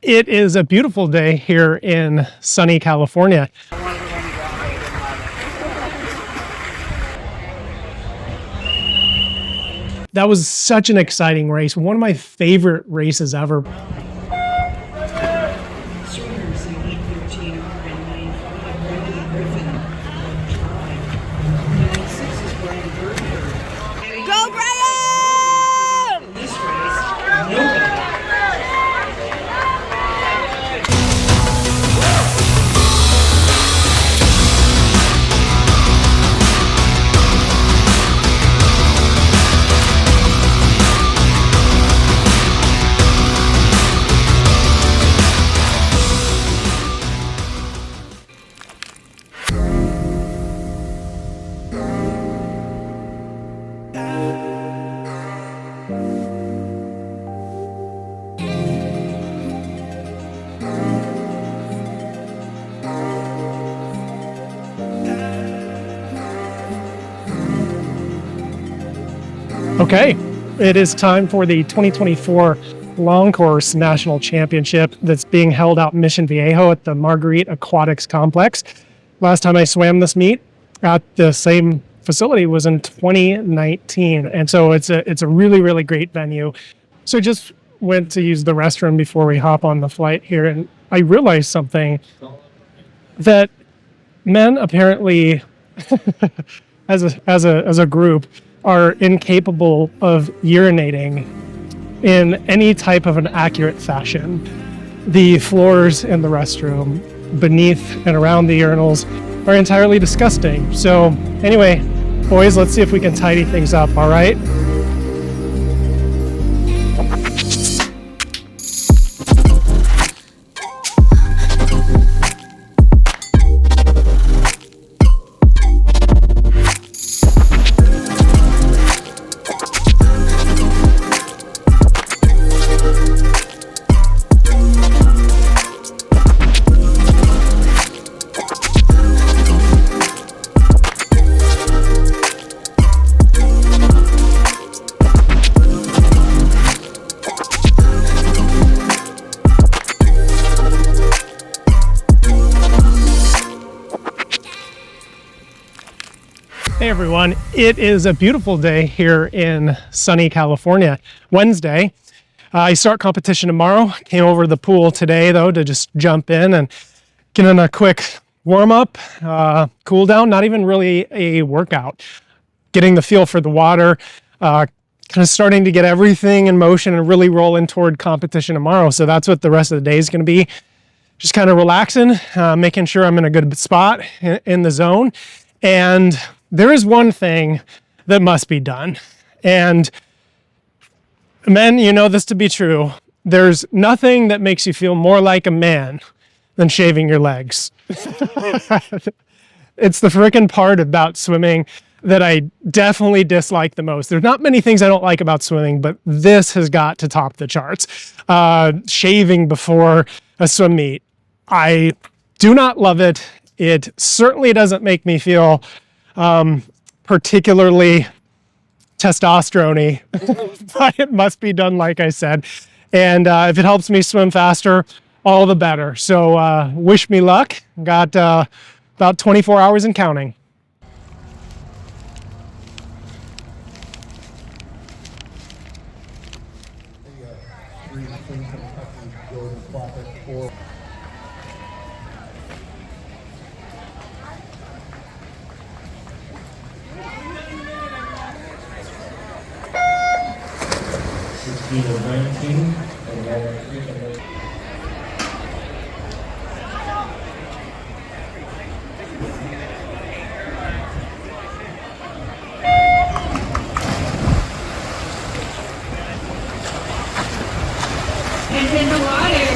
It is a beautiful day here in sunny California. That was such an exciting race. One of my favorite races ever. Go, Brian! Okay, it is time for the 2024 Long Course National Championship that's being held out in Mission Viejo at the Marguerite Aquatics Complex. Last time I swam this meet at the same facility was in 2019, and so it's a really, really great venue. So I just went to use the restroom before we hop on the flight here, and I realized something, that men apparently, as a group, are incapable of urinating in any type of an accurate fashion. The floors in the restroom, beneath and around the urinals, are entirely disgusting. So anyway, boys, let's see if we can tidy things up, all right? Hey everyone, it is a beautiful day here in sunny California. Wednesday. I start competition tomorrow. Came over to the pool today though to just jump in and get in a quick warm up, cool down, not even really a workout. Getting the feel for the water, kind of starting to get everything in motion and really rolling toward competition tomorrow. So that's what the rest of the day is going to be. Just kind of relaxing, making sure I'm in a good spot in the zone. And there is one thing that must be done. And men, you know this to be true. There's nothing that makes you feel more like a man than shaving your legs. It's the freaking part about swimming that I definitely dislike the most. There's not many things I don't like about swimming, but this has got to top the charts. Shaving before a swim meet. I do not love it. It certainly doesn't make me feel particularly testosterone-y, but it must be done, like I said. And if it helps me swim faster, all the better. So wish me luck. Got about 24 hours and counting. And in the water,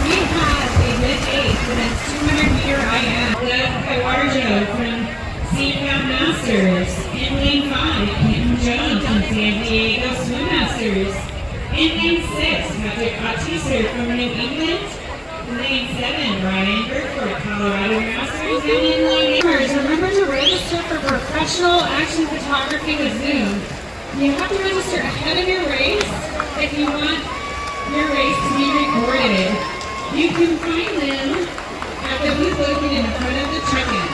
we have a good ace for the 200-meter IM, led by Water Joe from CCAP Masters. In lane 5, Clinton Jones from San Diego Swim Masters. In lane 6, Patrick Bautista from New England. Lane 7, Ryan Bergford, Colorado Masters. And in lane 8, remember to register for professional action photography with Zoom. You have to register ahead of your race if you want your race to be recorded. You can find them at the booth located in front of the check-in.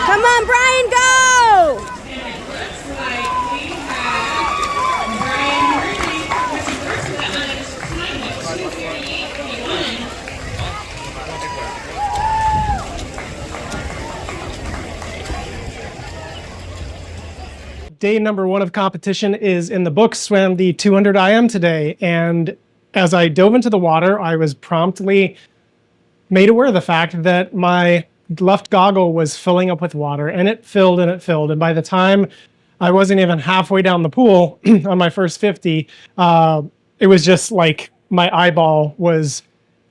Come on, Brian, go! And it looks like we have Brian Murphy, which is first with a time of 2:38.21. Day number 1 of competition is in the books. Swam the 200 IM today, and as I dove into the water, I was promptly made aware of the fact that my left goggle was filling up with water, and it filled and it filled. And by the time I wasn't even halfway down the pool on my first 50, it was just like my eyeball was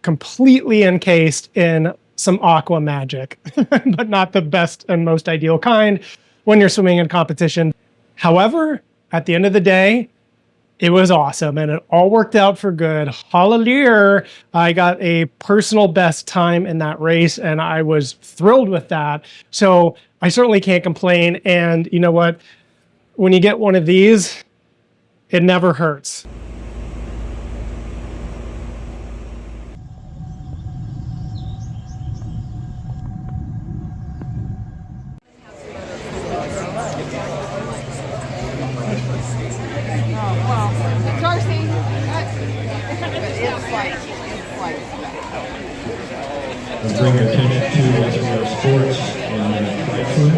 completely encased in some aqua magic, but not the best and most ideal kind when you're swimming in competition. However, at the end of the day, it was awesome, and it all worked out for good. Hallelujah! I got a personal best time in that race, and I was thrilled with that. So I certainly can't complain. And you know what? When you get one of these, it never hurts. Bring your attention to our sports and restroom.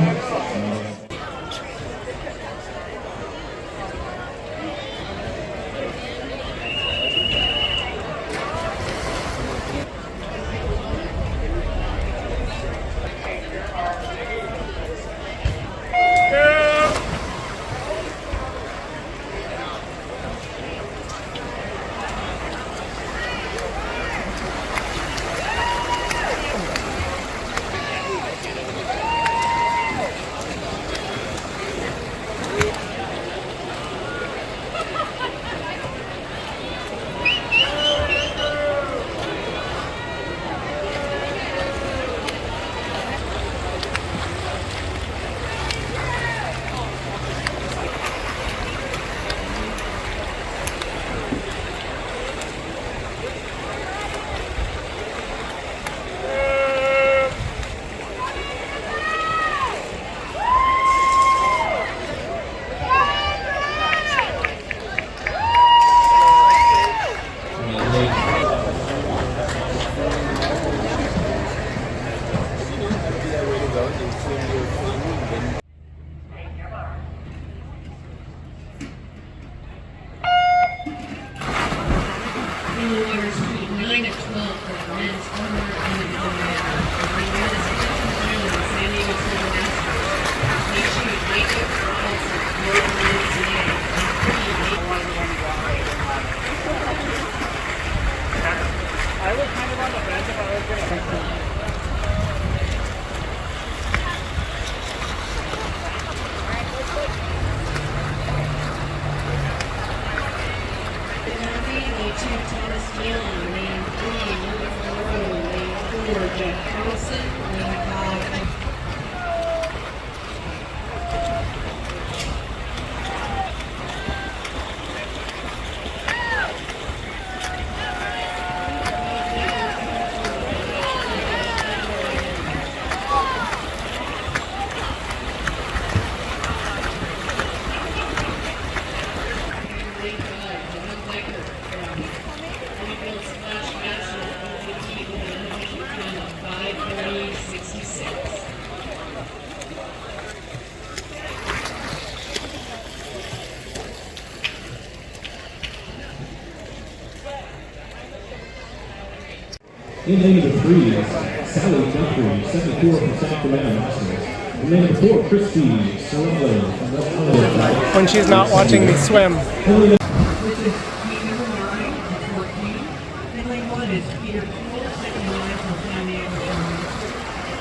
In lane number 3, Sally Jeffrey, 74 from Sacramento Masters. In lane number 4, Christy Sorrello from West Hollywood. When she's not watching me swim. Which is heat number 9 and 14. Then lane 1 is Peter Cole, second line from San Diego, Illinois.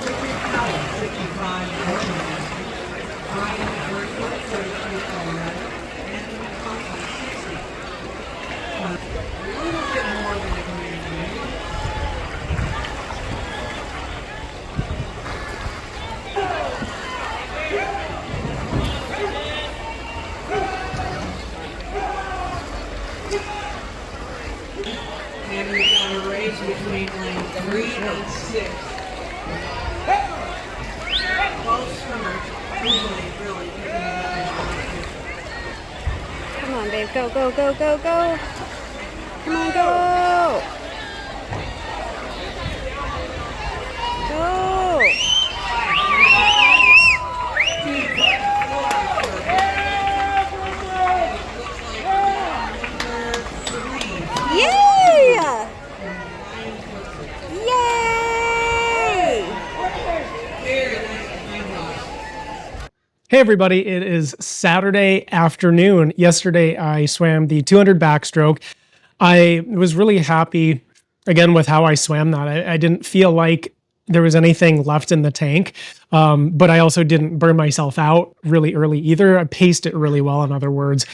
Richard Powell, 65, Washington. ride at Bergford, 33 and the Conklin, 60. A little bit more than the community. And we've got a race between lane 3 and 6. Both swimmers really picking it up. Come on, babe. Go, go, go, go, go. Come on, go. Go. Yay! Yay! Hey everybody, it is Saturday afternoon. Yesterday I swam the 200 backstroke. I was really happy again with how I swam that. I didn't feel like there was anything left in the tank, but I also didn't burn myself out really early either. I paced it really well, in other words.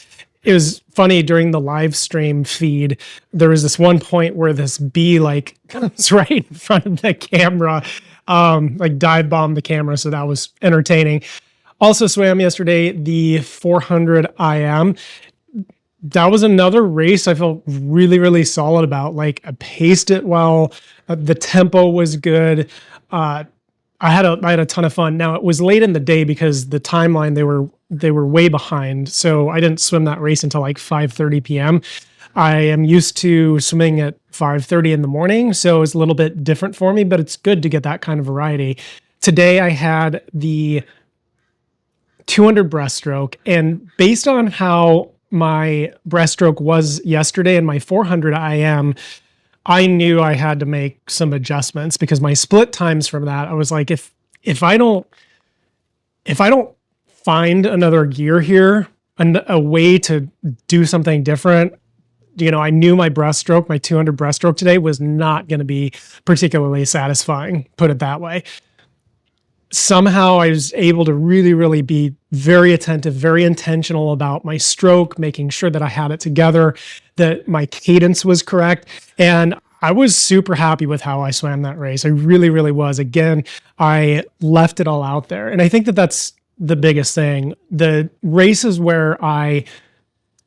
It was funny during the live stream feed. There was this one point where this bee like comes right in front of the camera, like dive bombed the camera. So that was entertaining. Also swam yesterday the 400 IM. That was another race I felt really, really solid about. Like I paced it well. The tempo was good. I had a ton of fun. Now it was late in the day because the timeline they were way behind. So I didn't swim that race until like 5:30 p.m. I am used to swimming at 5:30 in the morning, so it's a little bit different for me, but it's good to get that kind of variety. Today I had the 200 breaststroke, and based on how my breaststroke was yesterday and my 400 IM, I knew I had to make some adjustments because my split times from that, I was like, if I don't find another gear here, a way to do something different, I knew my breaststroke, my 200 breaststroke today was not going to be particularly satisfying, put it that way. Somehow I was able to really, really be very attentive, very intentional about my stroke, making sure that I had it together, that my cadence was correct. And I was super happy with how I swam that race. I really, really was. Again, I left it all out there. And I think that that's the biggest thing. The races where I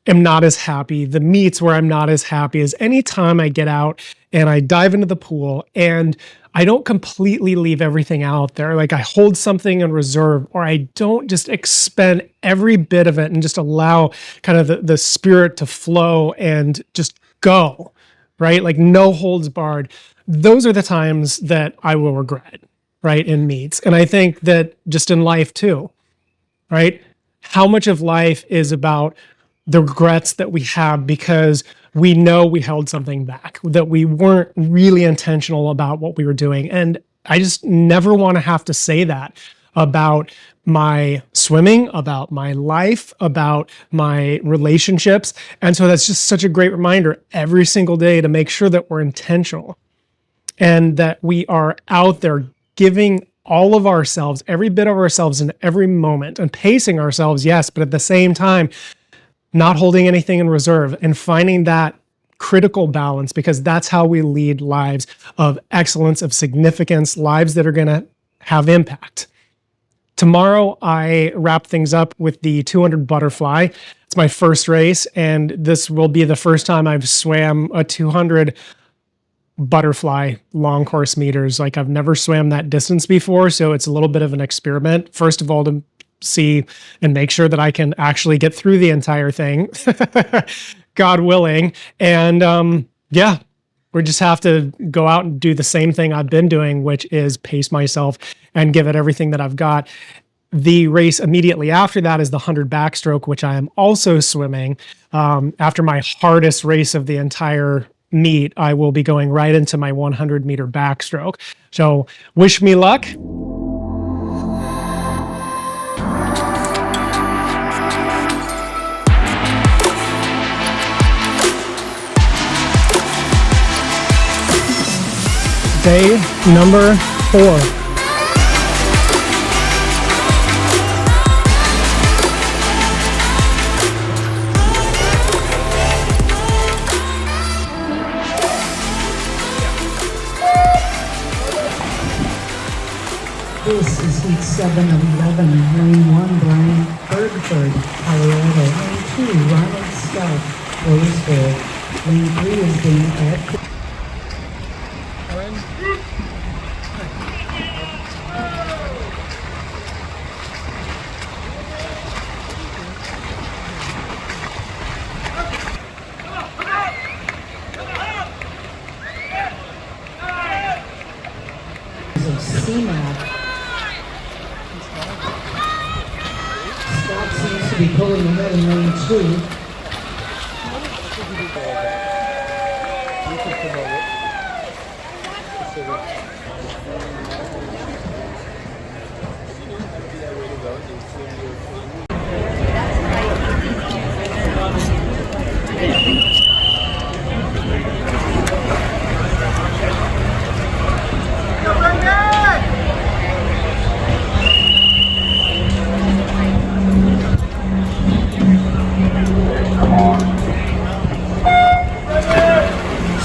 am not as happy, the meets where I'm not as happy, is anytime I get out and I dive into the pool and I don't completely leave everything out there. Like I hold something in reserve, or I don't just expend every bit of it and just allow kind of the spirit to flow and just go, right? Like no holds barred. Those are the times that I will regret, right? In meets. And I think that just in life too, right? How much of life is about the regrets that we have because we know we held something back, that we weren't really intentional about what we were doing. And I just never want to have to say that about my swimming, about my life, about my relationships. And so that's just such a great reminder every single day to make sure that we're intentional and that we are out there giving all of ourselves, every bit of ourselves in every moment, and pacing ourselves, yes, but at the same time, not holding anything in reserve and finding that critical balance, because that's how we lead lives of excellence, of significance, lives that are going to have impact. Tomorrow, I wrap things up with the 200 butterfly. It's my first race, and this will be the first time I've swam a 200 butterfly long course meters. Like I've never swam that distance before, so it's a little bit of an experiment. First of all, to see and make sure that I can actually get through the entire thing, God willing. And yeah, we just have to go out and do the same thing I've been doing, which is pace myself and give it everything that I've got. The race immediately after that is the 100 backstroke, which I am also swimming. After my hardest race of the entire meet, I will be going right into my 100 meter backstroke. So wish me luck. Day number 4. 7 of 11, lane 1, Brian Bergford, Colorado. Lane 2, Ronald Scott, Roseville. Lane 3 is Dan Ed. Scott seems to be pulling ahead in lane 2.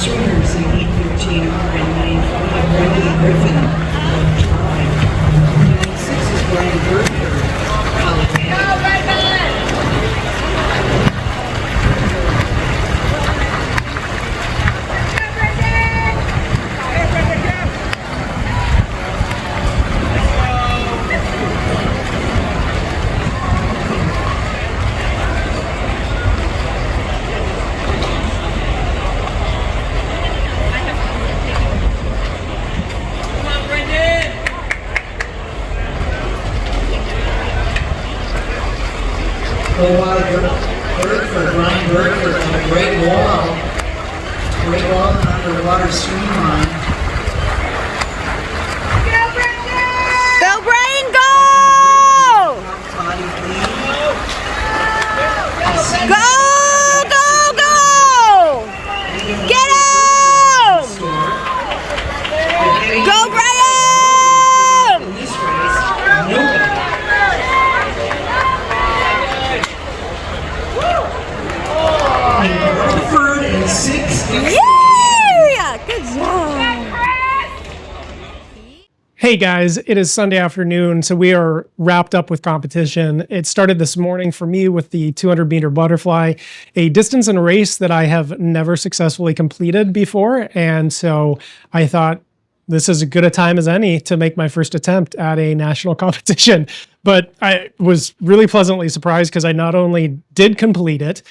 Swimmers in 8:13 are in lane 5, Brendan Griffin, lane 6 is Brian Bergford, Colorado. Go wide, Bergford, Brian Bergford on a great wall. Great wall and underwater stream line. Go, Brian, go! Body lead. Go, go, go! Get him! Go, Brian! In this race, nobody. Bergford in 6. Yeah! Good job. Hey guys, it is Sunday afternoon, so we are wrapped up with competition. It started this morning for me with the 200-meter butterfly, a distance and a race that I have never successfully completed before, and so I thought this is as good a time as any to make my first attempt at a national competition. But I was really pleasantly surprised because I not only did complete it,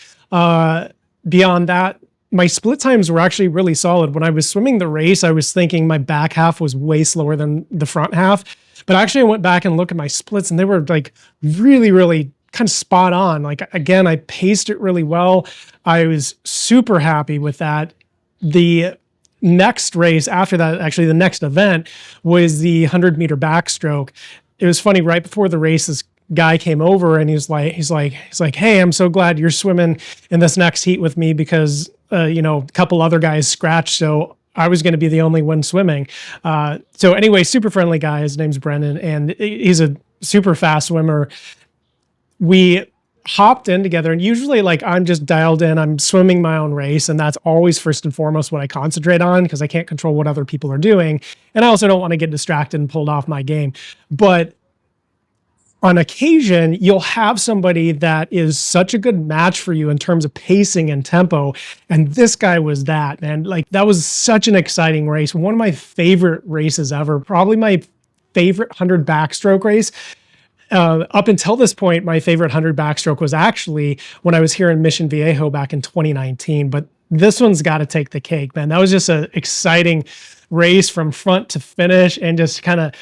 beyond that, my split times were actually really solid. When I was swimming the race, I was thinking my back half was way slower than the front half. But actually, I went back and looked at my splits, and they were like really, really kind of spot on. Like, again, I paced it really well. I was super happy with that. The next race after that, actually the next event, was the 100-meter backstroke. It was funny, right before the race, this guy came over and he's like, hey, I'm so glad you're swimming in this next heat with me because, a couple other guys scratched. So I was going to be the only one swimming. So anyway, super friendly guy. His name's Brennan, and he's a super fast swimmer. We hopped in together, and usually like I'm just dialed in, I'm swimming my own race, and that's always first and foremost what I concentrate on because I can't control what other people are doing. And I also don't want to get distracted and pulled off my game. But on occasion, you'll have somebody that is such a good match for you in terms of pacing and tempo. And this guy was that, man. Like, that was such an exciting race. One of my favorite races ever, probably my favorite 100 backstroke race. Up until this point, my favorite 100 backstroke was actually when I was here in Mission Viejo back in 2019. But this one's got to take the cake, man. That was just an exciting race from front to finish, and just kind of,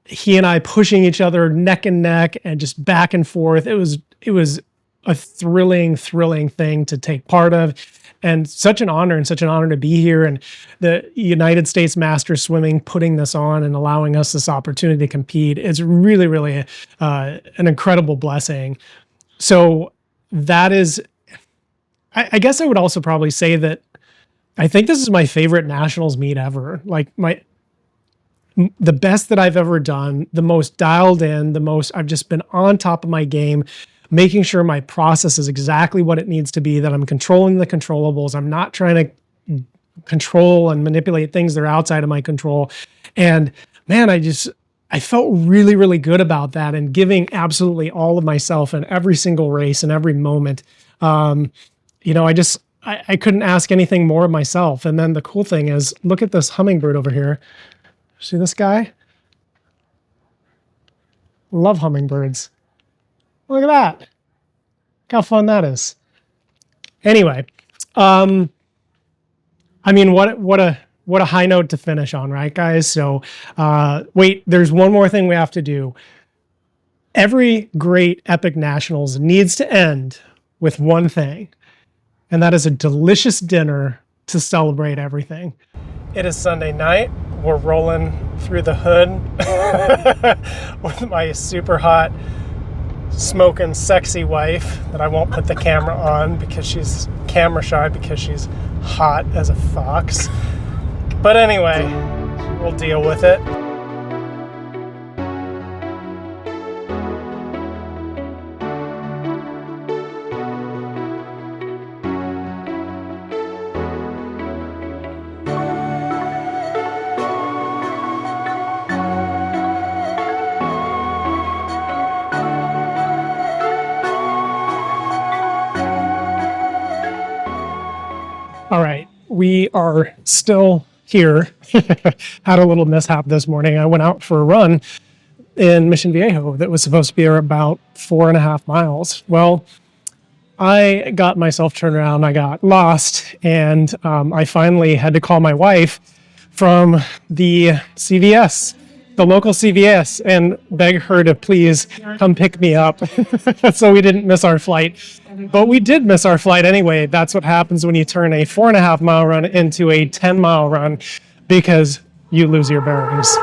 he and I pushing each other neck and neck and just back and forth. It was a thrilling thing to take part of, and such an honor to be here. And the United States Masters Swimming putting this on and allowing us this opportunity to compete is really, really an incredible blessing. So that is, I guess I would also probably say that I think this is my favorite nationals meet ever. Like the best that I've ever done, the most dialed in, I've just been on top of my game, making sure my process is exactly what it needs to be, that I'm controlling the controllables. I'm not trying to control and manipulate things that are outside of my control. And man, I felt really, really good about that and giving absolutely all of myself in every single race and every moment. You know, I couldn't ask anything more of myself. And then the cool thing is, look at this hummingbird over here. See this guy? Love hummingbirds. Look at that. Look how fun that is. Anyway, I mean, what a high note to finish on, right, guys? So, wait, there's one more thing we have to do. Every great epic nationals needs to end with one thing, and that is a delicious dinner to celebrate everything. It is Sunday night. We're rolling through the hood with my super hot, smoking, sexy wife that I won't put the camera on because she's camera shy because she's hot as a fox. But anyway, we'll deal with it. All right, we are still here. Had a little mishap this morning. I went out for a run in Mission Viejo that was supposed to be about 4.5 miles. Well, I got myself turned around, I got lost, and I finally had to call my wife from the CVS, the local CVS, and beg her to please come pick me up so we didn't miss our flight. But we did miss our flight anyway. That's what happens when you turn a 4.5 mile run into a 10-mile run, because you lose your bearings.